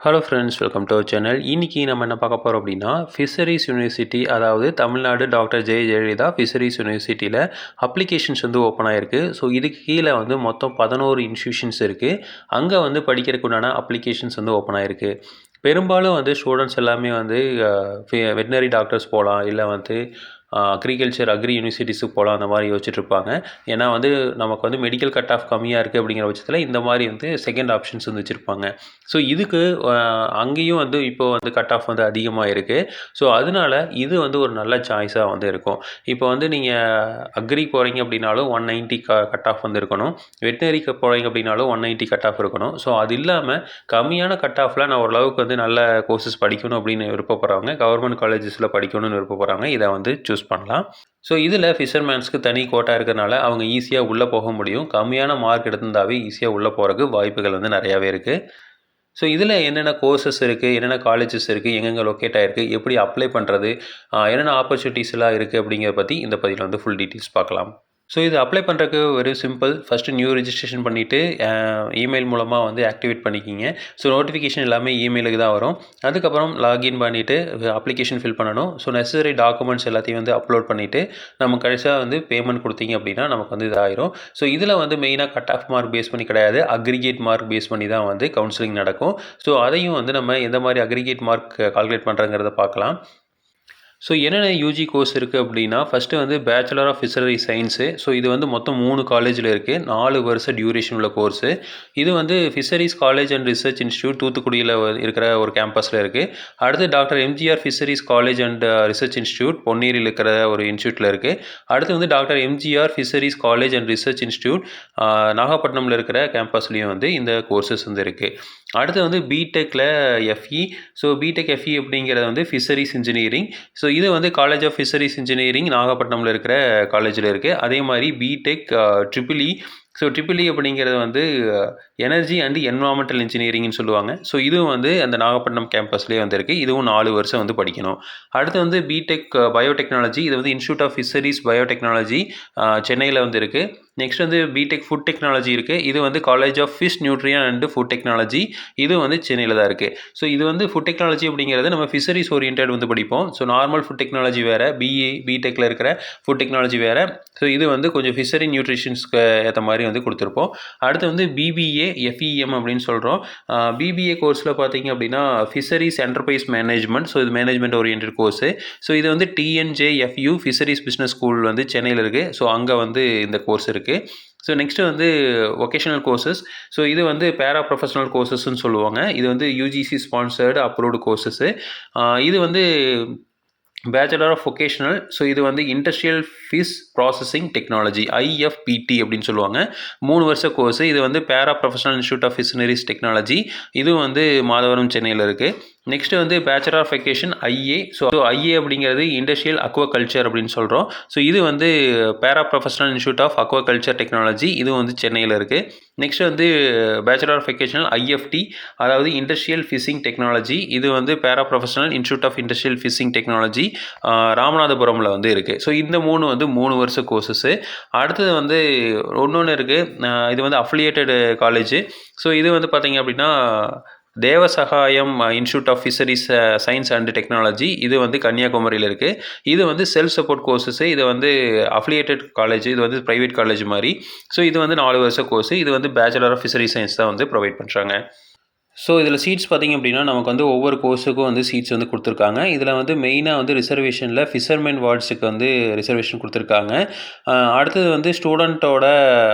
Hello friends, welcome to our channel. இன்றைக்கி நம்ம என்ன பார்க்க போகிறோம் அப்படின்னா, ஃபிஷரிஸ் யூனிவர்சிட்டி, அதாவது தமிழ்நாடு டாக்டர் ஜெயலலிதா ஃபிஷரிஸ் யூனிவர்சிட்டியில் அப்ளிகேஷன்ஸ் வந்து ஓப்பன் ஆகிருக்கு. ஸோ இதுக்கு கீழே வந்து மொத்தம் 11 இன்ஸ்டியூஷன்ஸ் இருக்குது. அங்கே வந்து படிக்கிறதுக்கு உண்டான அப்ளிகேஷன்ஸ் வந்து ஓப்பன் ஆகிருக்கு. பெரும்பாலும் வந்து ஸ்டூடெண்ட்ஸ் எல்லாமே வந்து வெட்டினரி டாக்டர்ஸ் போகலாம், இல்லை வந்து அக்ரிகல்ச்சர் யூனிவர்சிட்டிஸுக்கு போகலாம், அந்த மாதிரி யோசிச்சுட்ருப்பாங்க. ஏன்னா வந்து நமக்கு வந்து மெடிக்கல் கட் ஆஃப் கம்மியாக இருக்குது அப்படிங்கிற பட்சத்தில் இந்த மாதிரி வந்து செகண்ட் ஆப்ஷன்ஸ் வந்து வச்சுருப்பாங்க. ஸோ இதுக்கு அங்கேயும் வந்து இப்போது வந்து கட் ஆஃப் வந்து அதிகமாக இருக்குது. ஸோ அதனால இது வந்து ஒரு நல்ல சாய்ஸாக வந்து இருக்கும். இப்போ வந்து நீங்கள் அக்ரி போகிறீங்க அப்படின்னாலும் 190 கட் ஆஃப் வந்து இருக்கணும். வெட்டினரிக்கு போகிறீங்க அப்படின்னாலும் 190 கட் ஆஃப் இருக்கணும். ஸோ அது இல்லாமல் கம்மியான கட் ஆஃபில் நான் ஓரளவுக்கு வந்து நல்ல கோர்சஸ் படிக்கணும் அப்படின்னு விருப்பப்படுறவங்க, கவர்மெண்ட் காலேஜஸில் படிக்கணும்னு விருப்பப்படுறாங்க, இதை வந்து சூஸ் பண்ணலாம். ஸோ இதில் ஃபிஷர்மேன்ஸ்க்கு தனி கோட்டா இருக்கிறனால அவங்க ஈஸியாக உள்ளே போக முடியும். கம்மியான மார்க் எடுத்திருந்தாவே ஈஸியாக உள்ளே போகிறதுக்கு வாய்ப்புகள் வந்து நிறையாவே இருக்குது. ஸோ இதில் என்னென்ன கோர்சஸ் இருக்குது, என்னென்ன காலேஜஸ் இருக்குது, எங்கெங்கே லொக்கேட் ஆகிருக்கு, எப்படி அப்ளை பண்ணுறது, என்னென்ன ஆப்பர்ச்சுனிட்டிஸ்லாம் இருக்குது அப்படிங்கிறத பற்றி இந்த பதிவில் வந்து ஃபுல் டீட்டெயில்ஸ் பார்க்கலாம். ஸோ இது அப்ளை பண்ணுறதுக்கு very simple. First new registration பண்ணிவிட்டு இமெயில் மூலமாக வந்து ஆக்டிவேட் பண்ணிக்கிங்க. ஸோ நோட்டிஃபிகேஷன் எல்லாமே இமெயிலுக்கு தான் வரும். அதுக்கப்புறம் லாகின் பண்ணிவிட்டு அப்ளிகேஷன் ஃபில் பண்ணணும். ஸோ நெசசரி டாக்குமெண்ட்ஸ் எல்லாத்தையும் வந்து அப்லோட் பண்ணிவிட்டு நம்ம கடைசியாக வந்து பேமெண்ட் கொடுத்தீங்க அப்படின்னா நமக்கு வந்து இதாயிரும். ஸோ இதில் வந்து மெயினாக கட் ஆஃப் மார்க் பேஸ் பண்ணி கிடையாது, அக்ரிகேட் மார்க் பேஸ் பண்ணி தான் வந்து கவுன்சிலிங் நடக்கும். ஸோ அதையும் வந்து நம்ம எந்த மாதிரி அக்ரிகேட் மார்க் கால்குலேட் பண்ணுறங்கிறத பார்க்கலாம். ஸோ என்னென்ன யூஜி கோர்ஸ் இருக்குது அப்படின்னா, ஃபஸ்ட்டு வந்து bachelor of fishery science. So இது வந்து மொத்தம் 3 காலேஜில் இருக்குது. 4 வருஷ டியூரேஷன் உள்ள கோர்ஸு. இது வந்து fisheries college and research institute தூத்துக்குடியில் இருக்கிற ஒரு கேம்பஸில் இருக்குது. அடுத்து doctor MGR fisheries college and research institute பொன்னேரியில் இருக்கிற ஒரு இன்ஸ்டியூட்டில் இருக்குது. அடுத்து வந்து doctor MGR fisheries college and research institute நாகப்பட்டினமில் இருக்கிற கேம்பஸ்லேயும் வந்து இந்த கோர்சஸ் வந்து இருக்குது. அடுத்து வந்து பிடெக்கில் எஃப்இ. ஸோ பிடெக் எஃப்இ அப்படிங்கிறது வந்து ஃபிஷரிஸ் இன்ஜினியரிங். ஸோ இது வந்து காலேஜ் ஆஃப் ஃபிஷரிஸ் இன்ஜினியரிங் நாகப்பட்டினமில் இருக்கிற காலேஜில் இருக்குது. அதே மாதிரி பிடெக் ட்ரிபிள்இ. ஸோ ட்ரிபிள்இ அப்படிங்கிறது வந்து எனர்ஜி அண்ட் என்வரான்மெண்டல் இன்ஜினியரிங்னு சொல்லுவாங்க. ஸோ இதுவும் வந்து அந்த நாகப்பட்டினம் கேம்பஸ்லேயே வந்து இருக்குது. இதுவும் 4 வருஷம் வந்து படிக்கணும். அடுத்து வந்து பிடெக் பயோடெக்னாலஜி. இது வந்து இன்ஸ்டியூட் ஆஃப் ஃபிஷரிஸ் பயோடெக்னாலஜி சென்னையில் வந்து இருக்குது. நெக்ஸ்ட் வந்து பிடெக் ஃபுட் டெக்னாலஜி இருக்குது. இது வந்து college of fish nutrition and food technology. இது வந்து சென்னையில் தான் இருக்குது. ஸோ இது வந்து ஃபுட் டெக்னாலஜி அப்படிங்கிறது நம்ம ஃபிஷரிஸ் ஓரியன்ட் வந்து படிப்போம். ஸோ நார்மல் ஃபுட் டெக்னாலஜி வேறு, பிடெக்கில் இருக்கிற ஃபுட் டெக்னாலஜி வேறு. ஸோ இது வந்து கொஞ்சம் ஃபிஷரி நியூட்ரிஷன்ஸ்க்கு ஏற்ற மாதிரி வந்து கொடுத்துருப்போம். அடுத்து வந்து பிபிஏ எஃப்இஎம் அப்படின்னு சொல்கிறோம். பிபிஏ கோர்ஸில் பார்த்தீங்க அப்படின்னா ஃபிஷரிஸ் என்டர்பிரைஸ் மேனேஜ்மெண்ட். ஸோ இது மேனேஜ்மெண்ட் ஓரியன்ட் கோர்ஸு. ஸோ இது வந்து டிஎன்ஜேஎஃப்யூ ஃபிஷரிஸ் பிஸ்னஸ் ஸ்கூல் வந்து சென்னையில் இருக்குது. ஸோ அங்கே வந்து இந்த கோர்ஸ் இருக்குது. ஸோ நெக்ஸ்ட்டு வந்து வொகேஷனல் கோர்சஸ். ஸோ இது வந்து பேரா ப்ரொஃபஷனல் கோர்சஸ்ன்னு சொல்லுவாங்க. இது வந்து யூஜிசி ஸ்பான்சர்டு அப்ரூவ்டு கோர்சஸ்ஸு. இது வந்து பேச்சுலர் ஆஃப் வொகேஷனல். ஸோ இது வந்து industrial fish processing technology, IFPT அப்படின்னு சொல்லுவாங்க. 3 வருஷ கோர்ஸு. இது வந்து para professional institute of fisheries technology. இதுவும் வந்து மாதவரம் சென்னையில் இருக்குது. நெக்ஸ்ட்டு வந்து bachelor of vocation IA. So IA அப்படிங்கிறது இண்டஸ்ட்ரியல் அக்வாகல்ச்சர் அப்படின்னு சொல்கிறோம். ஸோ இது வந்து para professional institute of aquaculture technology. இதுவும் வந்து சென்னையில் இருக்குது. நெக்ஸ்ட் வந்து பேச்சுலர் ஆஃப் வெக்கேஷனல் ஐஎஃப்டி, அதாவது இண்டஸ்ட்ரியல் ஃபிஷிங் டெக்னாலஜி. இது வந்து para professional institute of industrial fishing technology ராமநாதபுரமில் வந்து இருக்குது. ஸோ இந்த 3 வந்து 3 வருஷ கோர்சஸ்ஸு. அடுத்தது வந்து ஒன்று இருக்குது. இது வந்து அஃபிலியேட்டட் காலேஜு. ஸோ இது வந்து பார்த்திங்க அப்படின்னா Devasahayam institute of fisheries science and technology. இது வந்து கன்னியாகுமரியில் இருக்குது. இது வந்து செல்ஃப் சப்போர்ட் கோர்சஸ்ஸு. இது வந்து அஃபிலியேட்டட் காலேஜ். இது வந்து ப்ரைவேட் காலேஜ் மாதிரி. ஸோ இது வந்து 4 வருஷ கோர்ஸு. இது வந்து பேச்சுலர் ஆஃப் ஃபிஷரி சயின்ஸ் தான் வந்து ப்ரொவைட் பண்ணுறாங்க. ஸோ இதில் சீட்ஸ் பார்த்திங்க அப்படின்னா நமக்கு வந்து ஒவ்வொரு கோர்ஸுக்கும் வந்து சீட்ஸ் வந்து கொடுத்துருக்காங்க. இதில் வந்து மெயினாக வந்து ரிசர்வேஷனில் ஃபிஷர்மேன் வார்ட்ஸுக்கு வந்து ரிசர்வேஷன் கொடுத்துருக்காங்க. அடுத்தது வந்து ஸ்டூடெண்ட்டோட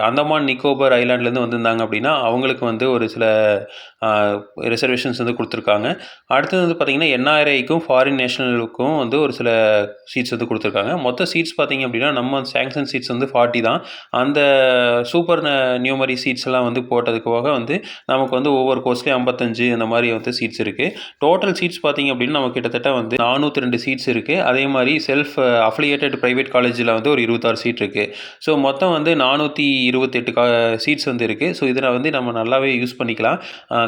அந்தமான் நிக்கோபர் ஐலாண்ட்லேருந்து வந்திருந்தாங்க அப்படின்னா அவங்களுக்கு வந்து ஒரு சில ரிசர்வேஷன்ஸ் வந்து கொடுத்துருக்காங்க. அடுத்தது வந்து பார்த்திங்கன்னா என்ஆர்ஐக்கும் ஃபாரின் நேஷனலுக்கும் வந்து ஒரு சில சீட்ஸ் வந்து கொடுத்துருக்காங்க. மொத்த சீட்ஸ் பார்த்திங்க அப்படின்னா நம்ம சேங்ஷன் சீட்ஸ் வந்து 40 தான். அந்த சூப்பர் நியூமரி சீட்ஸ் எல்லாம் வந்து போட்டதுக்கு போக வந்து நமக்கு வந்து ஒவ்வொரு கோர்ஸ்லேயும் 55 அந்த மாதிரி வந்து சீட்ஸ் இருக்குது. டோட்டல் சீட்ஸ் பார்த்திங்க அப்படின்னா நம்ம கிட்டத்தட்ட வந்து 402 சீட்ஸ் இருக்குது. அதே மாதிரி செல்ஃப் அஃபிலியேட்டட் ப்ரைவேட் காலேஜில் வந்து ஒரு 26 சீட் இருக்குது. ஸோ மொத்தம் வந்து 428 சீட்ஸ் வந்து இருக்குது. ஸோ இதில் வந்து நம்ம நல்லாவே யூஸ் பண்ணிக்கலாம்.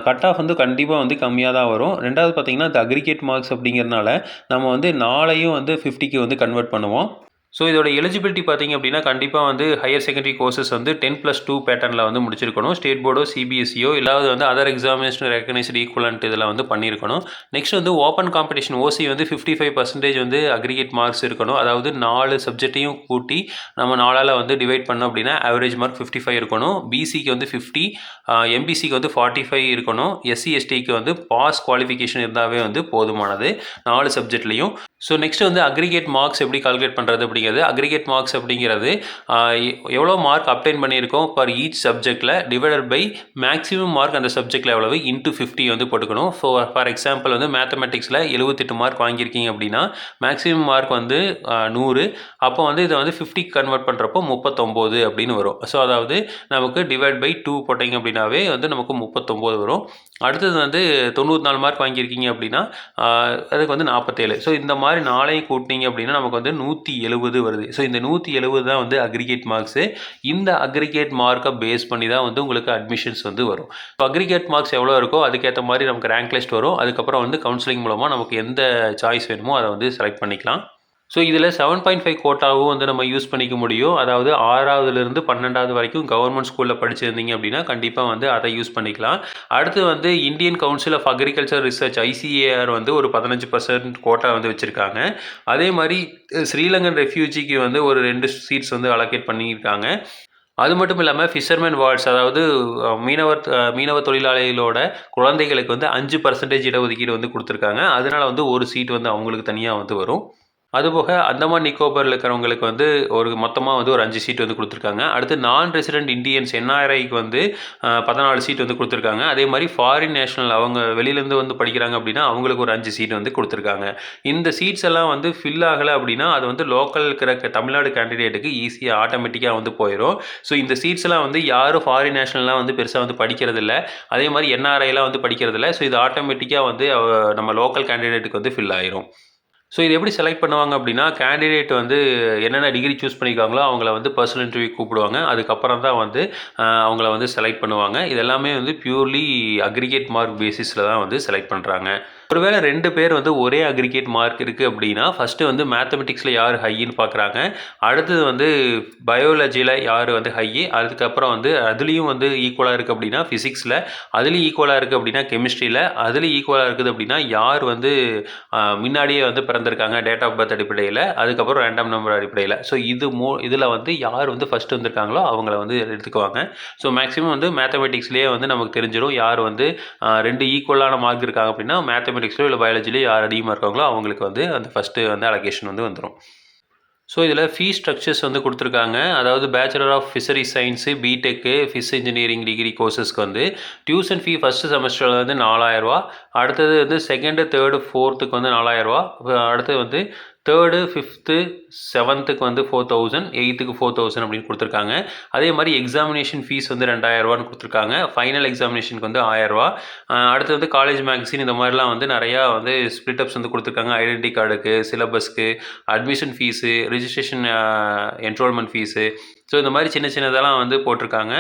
கட் ஆஃப் வந்து கண்டிப்பாக வந்து கம்மியாக தான் வரும். ரெண்டாவது பார்த்திங்கன்னா இந்த அக்ரிகேட் மார்க்ஸ் அப்படிங்கிறதுனால நம்ம வந்து 4ஐயும் வந்து 50க்கு வந்து கன்வெர்ட் பண்ணுவோம். ஸோ இதோட எலிஜிபிலிட்டி பார்த்தீங்க அப்படின்னா கண்டிப்பாக வந்து ஹையர் செகண்டரி கோர்சஸ் வந்து 10+2 பேட்டர்னில் வந்து முடிச்சிருக்கணும். ஸ்டேட் போர்டோ சிபிஎஸ்சியோ இல்லாத வந்து அதர் எக்ஸாமினேஷன் ரெகனைஸ்டு ஈக்குவலன்ட் இதில் வந்து பண்ணியிருக்கணும். நெக்ஸ்ட் வந்து ஓப்பன் காம்படிஷன் ஓசி வந்து 55% வந்து அக்ரிகேட் மார்க்ஸ் இருக்கணும். அதாவது 4 சப்ஜெக்டையும் கூட்டி நம்ம 4ஆல் வந்து டிவைட் பண்ணோம் அப்படின்னா ஆவரேஜ் மார்க் 55 இருக்கணும். பிசிக்கு வந்து 50, எம்பிசிக்கு வந்து 45 இருக்கணும். எஸ்சி எஸ்டிக்கு வந்து பாஸ் குவாலிஃபிகேஷன் இருந்தாவே வந்து போதுமானது 4 சப்ஜெக்ட்லையும். ஸோ நெக்ஸ்ட் வந்து அக்ரிகேட் மார்க்ஸ் எப்படி கால்குலேட் பண்ணுறது அப்படிங்கிறது. அக்ரிகேட் மார்க்ஸ் அப்படிங்கிறது எவ்வளோ மார்க் அப்டைன் பண்ணியிருக்கோம் பர் ஈச் சப்ஜெக்டில் டிவைடட் பை மேக்ஸிமம் மார்க் அந்த சப்ஜெக்டில் எவ்வளவு இன்ட்டு 50 வந்து போட்டுக்கணும். ஃபார் எக்ஸாம்பிள் வந்து மேத்தமெட்டிக்ஸில் 78 மார்க் வாங்கியிருக்கீங்க அப்படின்னா மேக்ஸிமம் மார்க் வந்து 100. அப்போ வந்து இதை வந்து 50 கன்வெர்ட் பண்ணுறப்போ 39 அப்படின்னு வரும். ஸோ அதாவது நமக்கு டிவைட் பை 2 போட்டிங்க அப்படின்னாவே வந்து நமக்கு 39 வரும். அடுத்தது வந்து 94 மார்க் வாங்கியிருக்கீங்க அப்படின்னா அதுக்கு வந்து 47. ஸோ இந்த மாதிரி 4ஐயும் கூட்டினீங்க அப்படின்னா நமக்கு வந்து 170 வருது. ஸோ இந்த 170 தான் வந்து அக்ரிகேட் மார்க்ஸு. இந்த அக்ரிகேட் மார்க்கை பேஸ் பண்ணி தான் வந்து உங்களுக்கு அட்மிஷன்ஸ் வந்து வரும். ஸோ அக்ரிகேட் மார்க்ஸ் எவ்வளோ இருக்கோ அதுக்கேற்ற மாதிரி நமக்கு ரேங்க் லிஸ்ட் வரும். அதுக்கப்புறம் வந்து கவுன்சிலிங் மூலமாக நமக்கு எந்த சாய்ஸ் வேணுமோ அதை வந்து செலக்ட் பண்ணிக்கலாம். ஸோ இதில் 7.5 கோட்டாவும் வந்து நம்ம யூஸ் பண்ணிக்க முடியும். அதாவது 6ஆவதுலேருந்து 12ஆவது வரைக்கும் கவர்மெண்ட் ஸ்கூலில் படிச்சிருந்தீங்க அப்படின்னா கண்டிப்பாக வந்து அதை யூஸ் பண்ணிக்கலாம். அடுத்து வந்து Indian council of agriculture research ICAR வந்து ஒரு 15% கோட்டா வந்து வச்சுருக்காங்க. அதே மாதிரி ஸ்ரீலங்கன் ரெஃப்யூஜிக்கு வந்து ஒரு 2 சீட்ஸ் வந்து அலோகேட் பண்ணியிருக்காங்க. அது மட்டும் இல்லாமல் ஃபிஷர்மேன் வார்ட்ஸ் அதாவது மீனவ தொழிலாளிகளோட குழந்தைகளுக்கு வந்து 5% இடஒதுக்கீடு வந்து கொடுத்துருக்காங்க. அதனால் வந்து ஒரு சீட் வந்து அவங்களுக்கு தனியாக வந்து வரும். அதுபோக அந்தமான் நிக்கோபரில் இருக்கிறவங்களுக்கு வந்து ஒரு மொத்தமாக வந்து ஒரு 5 சீட் வந்து கொடுத்துருக்காங்க. அடுத்து நான் ரெசிடென்ட் இந்தியன்ஸ் NRIக்கு வந்து 14 சீட் வந்து கொடுத்துருக்காங்க. அதே மாதிரி ஃபாரின் நேஷனல் அவங்க வெளியிலேருந்து வந்து படிக்கிறாங்க அப்படின்னா அவங்களுக்கு ஒரு 5 சீட் வந்து கொடுத்துருக்காங்க. இந்த சீட்ஸ் எல்லாம் வந்து ஃபில் ஆகலை அப்படின்னா அது வந்து லோக்கல் இருக்கிற தமிழ்நாடு கேண்டிடேட்டுக்கு ஈஸியாக ஆட்டோமேட்டிக்காக வந்து போயிடும். ஸோ இந்த சீட்ஸ் எல்லாம் வந்து யாரும் ஃபாரின் நேஷனல்லாம் வந்து பெருசாக வந்து படிக்கிறதில்ல. அதே மாதிரி NRIலாம் வந்து படிக்கிறதில்ல. ஸோ இது ஆட்டோமேட்டிக்காக வந்து நம்ம லோக்கல் கேண்டிடேட்டுக்கு வந்து ஃபில் ஆயிரும். ஸோ இது எப்படி செலக்ட் பண்ணுவாங்க அப்படின்னா கேண்டிடேட் வந்து என்னென்ன டிகிரி சூஸ் பண்ணியிருக்காங்களோ அவங்கள வந்து பர்சனல் இன்டர்வியூ கூப்பிடுவாங்க. அதுக்கப்புறம் தான் வந்து அவங்கள வந்து செலக்ட் பண்ணுவாங்க. இது எல்லாமே வந்து பியூர்லி அக்ரிகேட் மார்க் பேசிஸில் தான் வந்து செலக்ட் பண்ணுறாங்க. ஒருவேளை 2 பேர் வந்து ஒரே அக்ரிகேட் மார்க் இருக்குது அப்படின்னா ஃபஸ்ட்டு வந்து மேத்தமெட்டிக்ஸில் யார் ஹையின்னு பார்க்குறாங்க. அடுத்தது வந்து பயாலஜியில் யார் வந்து ஹையி. அதுக்கப்புறம் வந்து அதுலேயும் வந்து ஈக்குவலாக இருக்குது அப்படின்னா ஃபிசிக்ஸில், அதுலேயும் ஈக்குவலாக இருக்குது அப்படின்னா கெமிஸ்ட்ரியில், அதுலேயும் ஈக்குவலாக இருக்குது அப்படின்னா யார் வந்து முன்னாடியே வந்து பிறந்திருக்காங்க டேட் ஆஃப் பர்த் அடிப்படையில், அதுக்கப்புறம் ரேண்டம் நம்பர் அடிப்படையில். ஸோ இதில் வந்து யார் வந்து ஃபஸ்ட்டு வந்திருக்காங்களோ அவங்கள வந்து எடுத்துக்குவாங்க. ஸோ மேக்ஸிமம் வந்து மேத்தமெட்டிக்ஸ்லேயே வந்து நமக்கு தெரிஞ்சிடும் யார் வந்து 2 ஈக்குவலான மார்க் இருக்காங்க அப்படின்னா மேத்தமெட்டிக்ஸ்லோ இல்லை பயாலஜிலோ யார் அதிகமாக இருக்காங்களோ அவங்களுக்கு வந்து அந்த ஃபஸ்ட்டு வந்து அலோகேஷன் வந்து வந்துடும். ஸோ இதில் ஃபீஸ் ஸ்ட்ரக்சர்ஸ் வந்து கொடுத்துருக்காங்க. அதாவது பேச்சுலர் ஆஃப் ஃபிஷரி சயின்ஸு, பிடெக்கு, ஃபிஷ் இன்ஜினியரிங் டிகிரி கோர்சஸ்க்கு வந்து டியூஷன் ஃபீ ஃபஸ்ட்டு செமஸ்டரில் வந்து 4000 ரூபா. அடுத்தது வந்து செகண்டு, தேர்டு, ஃபோர்த்துக்கு வந்து 4000 ரூபா. அடுத்தது வந்து தேர்டு, ஃபிஃப்த்து, செவன்த்துக்கு வந்து 4000, 8த்துக்கு 4000 அப்படின்னு கொடுத்துருக்காங்க. அதே மாதிரி எக்ஸாமினேஷன் ஃபீஸ் வந்து 2000 ரூபான்னு கொடுத்துருக்காங்க. ஃபைனல் எக்ஸாமினேஷனுக்கு வந்து 1000 ரூபா. அடுத்து வந்து காலேஜ் மேக்சின் இந்த மாதிரிலாம் வந்து நிறையா வந்து ஸ்ப்ளிட்டப்ஸ் வந்து கொடுத்துருக்காங்க. ஐடென்டி கார்டுக்கு, சிலபஸ்க்கு, admission fees, registration enrollment fees. So இந்த மாதிரி சின்ன சின்னதெல்லாம் வந்து போட்டிருக்காங்க.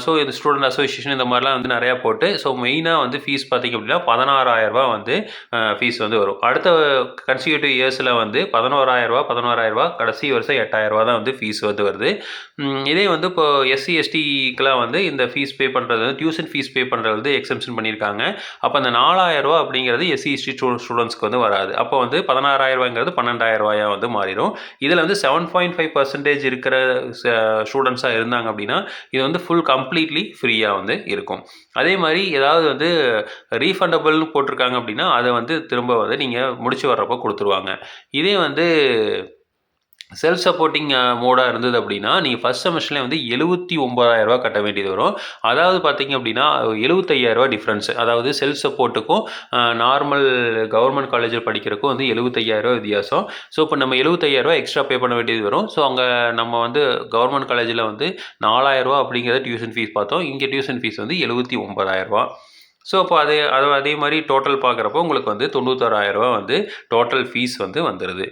ஸோ இந்த ஸ்டூடெண்ட் அசோசியேஷன் இந்த மாதிரிலாம் வந்து நிறையா போட்டு ஸோ மெயினாக வந்து ஃபீஸ் பார்த்திங்க அப்படின்னா 16000 ரூபா வந்து ஃபீஸ் வந்து வரும். அடுத்த கன்சிக்யூட்டிவ் இயர்ஸில் வந்து 11000 ரூபா, கடைசி வருஷம் 8000 ரூபா தான் வந்து ஃபீஸ் வந்து வருது. இதே வந்து இப்போ SC STக்கெலாம் வந்து இந்த ஃபீஸ் பே பண்ணுறது வந்து டியூஷன் ஃபீஸ் பே பண்ணுறது வந்து எக்ஸம்ஷன் பண்ணியிருக்காங்க. அப்போ அந்த 4000 ரூபா அப்படிங்கிறது SC ST ஸ்டூடெண்ட்ஸ்க்கு வந்து வராது. அப்போ வந்து 16000 ரூபாய்ங்கிறது 12000 ரூபாயா வந்து மாறிடும். இதில் வந்து 7.5% இருக்கிற ஸ்டூடெண்ட்ஸாக இருந்தாங்க அப்படின்னா இது வந்து ஃபுல் கம்ப்ளீட்லி ஃப்ரீயாக வந்து இருக்கும். அதே மாதிரி ஏதாவது வந்து ரீஃபண்டபிள்னு போட்டிருக்காங்க அப்படின்னா அதை வந்து திரும்ப வந்து நீங்கள் முடிச்சு வர்றப்போ கொடுத்துருவாங்க. இதே வந்து செல்ஃப் சப்போர்ட்டிங் மோடாக இருந்தது அப்படின்னா நீங்கள் ஃபஸ்ட் செமஸ்டர்லேயே வந்து 79000 ரூபா கட்ட வேண்டியது வரும். அதாவது பார்த்தீங்க அப்படின்னா 75000 ரூபா டிஃப்ரென்ஸ். அதாவது செல்ஃப் சப்போர்ட்டுக்கும் நார்மல் கவர்மெண்ட் காலேஜில் படிக்கிறதுக்கும் வந்து 75000 ரூபா வித்தியாசம். ஸோ இப்போ நம்ம 75000 ரூபா எக்ஸ்ட்ரா பே பண்ண வேண்டியது வரும். ஸோ அங்கே நம்ம வந்து கவர்மெண்ட் காலேஜில் வந்து 4000 ரூபா அப்படிங்கிறத டியூஷன் ஃபீஸ் பார்த்தோம். இங்கே டியூஷன் ஃபீஸ் வந்து 79000 ரூபா. ஸோ அப்போ அதே மாதிரி டோட்டல் பார்க்குறப்போ உங்களுக்கு வந்து 96000 ரூபா வந்து டோட்டல் ஃபீஸ் வந்து வந்துடுது.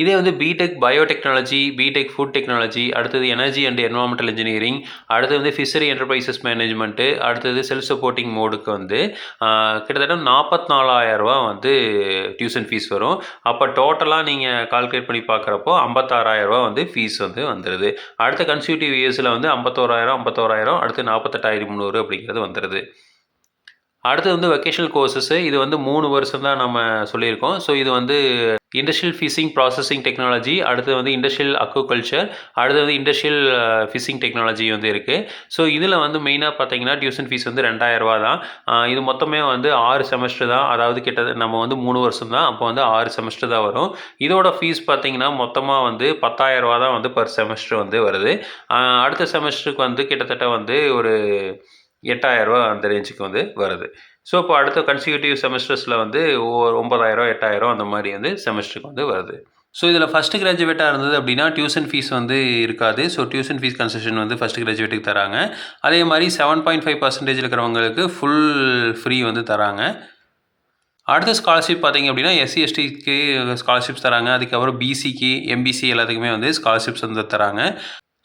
இதே வந்து BTech biotechnology, BTech food technology, அடுத்தது எனர்ஜி அண்ட் என்வரான்மெண்டல் இன்ஜினியரிங், அடுத்தது வந்து ஃபிஷரி என்டர்பிரைசஸ் மேனேஜ்மெண்ட்டு, அடுத்தது செல்ஃப் சப்போர்ட்டிங் மோடுக்கு வந்து கிட்டத்தட்ட 44,000 வந்து டியூஷன் ஃபீஸ் வரும். அப்போ டோட்டலாக நீங்கள் கால்குலேட் பண்ணி பார்க்குறப்போ 56,000 வந்து ஃபீஸ் வந்து வந்துடுது. அடுத்த கன்சிக்யூட்டிவ் இயர்ஸில் வந்து 51,000 அடுத்து 48,300 அப்படிங்கிறது வந்துடுது. அடுத்து வந்து வெக்கேஷனல் கோர்சஸ். இது வந்து 3 வருஷம் தான் நம்ம சொல்லியிருக்கோம். ஸோ இது வந்து இண்டஸ்ட்ரியல் ஃபிஷிங் ப்ராசஸிங் டெக்னாலஜி, அடுத்து வந்து இண்டஸ்ட்ரியல் அக்வாகல்ச்சர், அடுத்து வந்து இண்டஸ்ட்ரியல் ஃபிஷிங் டெக்னாலஜி வந்து இருக்குது. ஸோ இதில் வந்து மெயினாக பார்த்தீங்கன்னா டியூஷன் ஃபீஸ் வந்து 2,000 தான். இது மொத்தமே வந்து 6 செமஸ்டர் தான். அதாவது கிட்டத்தட்ட நம்ம வந்து 3 வருஷம் தான். அப்போ வந்து 6 செமஸ்டர் தான் வரும். இதோட ஃபீஸ் பார்த்தீங்கன்னா மொத்தமாக வந்து 10,000 தான் வந்து பர் செமஸ்டர் வந்து வருது. அடுத்த செமஸ்டருக்கு வந்து கிட்டத்தட்ட வந்து ஒரு 8,000 அந்த ரேஞ்சுக்கு வந்து வருது. ஸோ இப்போ அடுத்த கன்சிக்யூட்டிவ் செமஸ்டர்ஸில் வந்து 9,000 8,000 அந்த மாதிரி வந்து செமஸ்டருக்கு வந்து வருது. ஸோ இதில் ஃபஸ்ட்டு கிராஜுவேட்டாக இருந்தது அப்படின்னா டியூஷன் ஃபீஸ் வந்து இருக்காது. ஸோ டியூஷன் ஃபீஸ் கன்செஷன் வந்து ஃபஸ்ட்டு கிராஜுவேட்டுக்கு தராங்க. அதே மாதிரி 7.5% இருக்கிறவங்களுக்கு ஃபுல் ஃப்ரீ வந்து தராங்க. அடுத்த ஸ்காலர்ஷிப் பார்த்தீங்க அப்படின்னா எஸ்சி எஸ்டிக்கு ஸ்காலர்ஷிப்ஸ் தராங்க. அதுக்கப்புறம் பிசிக்கு எம்பிசி எல்லாத்துக்குமே வந்து ஸ்காலர்ஷிப்ஸ் வந்து தராங்க.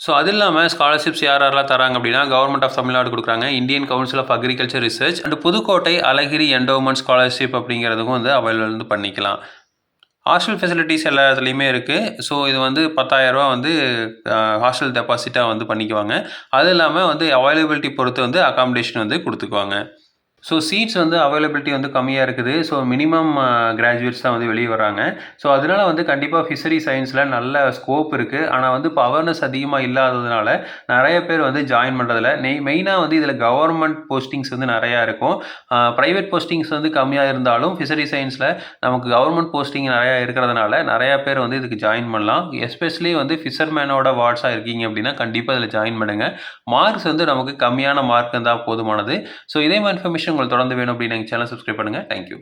ஸோ அது இல்லாமல் ஸ்காலர்ஷிப்ஸ் யாரெல்லாம் தராங்க அப்படின்னா கவர்மெண்ட் ஆஃப் தமிழ்நாடு கொடுக்குறாங்க, Indian council of agriculture research and Pudukkottai அழகிரி என்டோமெண்ட் ஸ்காலர்ஷிப் அப்படிங்கிறதுக்கும் வந்து அவைலபிள் வந்து பண்ணிக்கலாம். ஹாஸ்டல் ஃபெசிலிட்டிஸ் எல்லா இடத்துலையுமே இருக்குது. ஸோ இது வந்து 10,000 வந்து ஹாஸ்டல் டெபாசிட்டாக வந்து பண்ணிக்குவாங்க. அது இல்லாமல் வந்து அவைலபிலிட்டி பொறுத்து வந்து அகாமடேஷன் வந்து கொடுத்துக்குவாங்க. ஸோ சீட்ஸ் வந்து அவைலபிலிட்டி வந்து கம்மியாக இருக்குது. ஸோ மினிமம் கிராஜுவேட்ஸ் தான் வந்து வெளியே வராங்க. ஸோ அதனால் வந்து கண்டிப்பாக ஃபிஷரி சயின்ஸில் நல்ல ஸ்கோப் இருக்குது. ஆனால் வந்து இப்போ அவேர்னஸ் அதிகமாக இல்லாததுனால நிறைய பேர் வந்து ஜாயின் பண்ணுறதில்ல. மெயினாக வந்து இதில் கவர்மெண்ட் போஸ்டிங்ஸ் வந்து நிறையா இருக்கும். ப்ரைவேட் போஸ்டிங்ஸ் வந்து கம்மியாக இருந்தாலும் ஃபிஷரி சயின்ஸில் நமக்கு கவர்மெண்ட் போஸ்டிங் நிறையா இருக்கிறதுனால நிறையா பேர் வந்து இதுக்கு ஜாயின் பண்ணலாம். எஸ்பெஷலி வந்து ஃபிஷர்மேனோட வார்ட்ஸாக இருக்கீங்க அப்படின்னா கண்டிப்பாக இதில் ஜாயின் பண்ணுங்கள். மார்க்ஸ் வந்து நமக்கு கம்மியான மார்க் இருந்தால் போதுமானது. ஸோ இதே மாதிரி இன்ஃபர்மேஷன் உங்களுக்கு தொடர்ந்து வேணும் அப்படின்னு எங்கள் சேனல் சப்ஸ்கிரைப் பண்ணுங்கள். தேங்க்யூ.